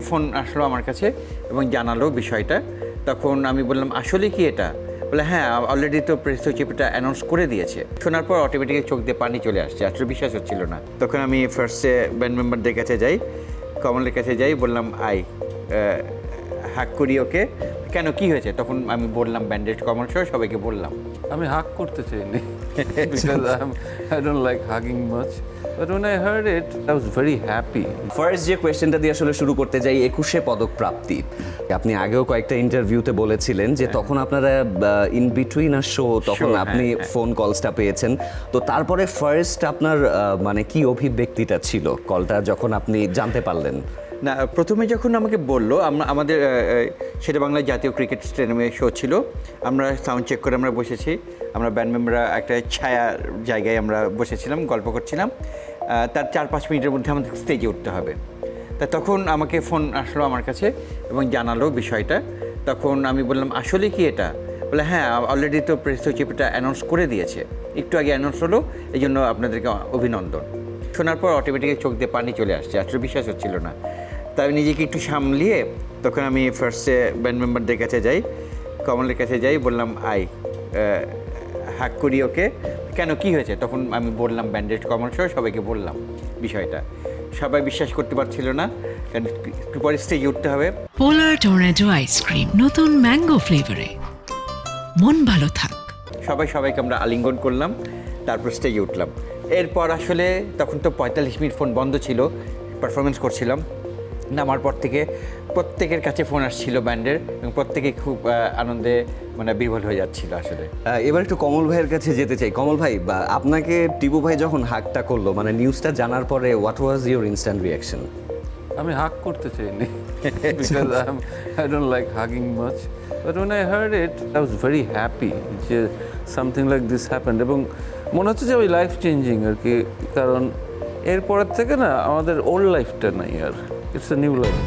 Phone আসলো আমার কাছে এবং জানালো বিষয়টা। তখন আমি বললাম, আসলে কি এটা? বলে, হ্যাঁ, অলরেডি তো প্রেস সচিবটা অ্যানাউন্স করে দিয়েছে। শোনার পর অটোমেটিক্যালি চোখ দিয়ে পানি চলে আসছে, আসলে বিশ্বাস হচ্ছিল না। তখন আমি ফার্স্টে ব্যান্ড মেম্বারদের কাছে যাই, কমলের কাছে যাই, বললাম হাক করি ওকে। কেন, কি হয়েছে? তখন আমি বললাম, ব্যান্ডেড কমল সহ সবাইকে বললাম। আমি হাগ করতে চাইনি because I don't like hugging much. But when I heard it, I was very happy. First যে কোয়েশ্চেনটা দিয়ে আসলে শুরু করতে যাই, 21শে পদক প্রাপ্তি। আপনি আগেও কয়েকটা ইন্টারভিউতে বলেছিলেন যে তখন আপনারা ইন বিটুইন আ শো তখন আপনি ফোন কলসটা পেয়েছেন। তো তারপরে ফার্স্ট আপনার মানে কি অভিব্যক্তিটা ছিল কলটা যখন আপনি জানতে পারলেন? না, প্রথমে যখন আমাকে বললো, আমাদের সেটা বাংলা জাতীয় ক্রিকেট স্টেডিয়ামে শো ছিল। আমরা সাউন্ড চেক করে আমরা বসেছি, আমরা ব্যান্ড মেম্বাররা একটা ছায়া জায়গায় আমরা বসেছিলাম, গল্প করছিলাম। তার 4-5 মিনিটের মধ্যে আমাদের স্টেজে উঠতে হবে। তখন আমাকে ফোন আসলো আমার কাছে এবং জানালো বিষয়টা। তখন আমি বললাম, আসলে কি এটা? বলে, হ্যাঁ, অলরেডি তো প্রেস সচিবটা অ্যানাউন্স করে দিয়েছে, একটু আগে অ্যানাউন্স হলো, এই জন্য আপনাদেরকে অভিনন্দন। শোনার পর অটোমেটিক্যালি চোখ দিয়ে পানি চলে আসছে, আসলে বিশ্বাস হচ্ছিল না। তাই আমি নিজেকে একটু সামলিয়ে তখন আমি ফার্স্টে ব্যান্ড মেম্বারদের কাছে যাই, কমলের কাছে যাই, বললাম হাক করি ওকে। কেন, কি হয়েছে? তখন আমি বললাম, ব্যান্ডেড কমল সহ সবাইকে বললাম বিষয়টা। সবাই বিশ্বাস করতে পারছিল না, কারণ একটু পরে স্টেজে উঠতে হবে। পোলার টর্নেডো আইসক্রিম নতুন ম্যাঙ্গো ফ্লেভারে, মন ভালো থাক। সবাইকে আমরা আলিঙ্গন করলাম, তারপর স্টেজে উঠলাম। এরপর আসলে তখন তো 45 মিনিট ফোন বন্ধ ছিল, পারফরমেন্স করছিলাম। নামার পর থেকে প্রত্যেকের কাছে ফোন আসছিল ব্যান্ডের, এবং প্রত্যেকেই খুব আনন্দে মানে বিহ্বল হয়ে যাচ্ছিল আসলে। এবার একটু কমল ভাইয়ের কাছে যেতে চাই। কমল ভাই, আপনাকে টিপু ভাই যখন হাকটা করলো, মানে নিউজটা জানার পরে what was your instant reaction? আমি হাগ করতে চাইনি because I don't like hugging much. But when I heard it, I was very happy যে something like this happened. এবং মনে হচ্ছে যে ওই লাইফ চেঞ্জিং আর কি, কারণ এরপরের থেকে না আমাদের ওল্ড লাইফটা নাই আর, ইটস এ নিউ লাইফ।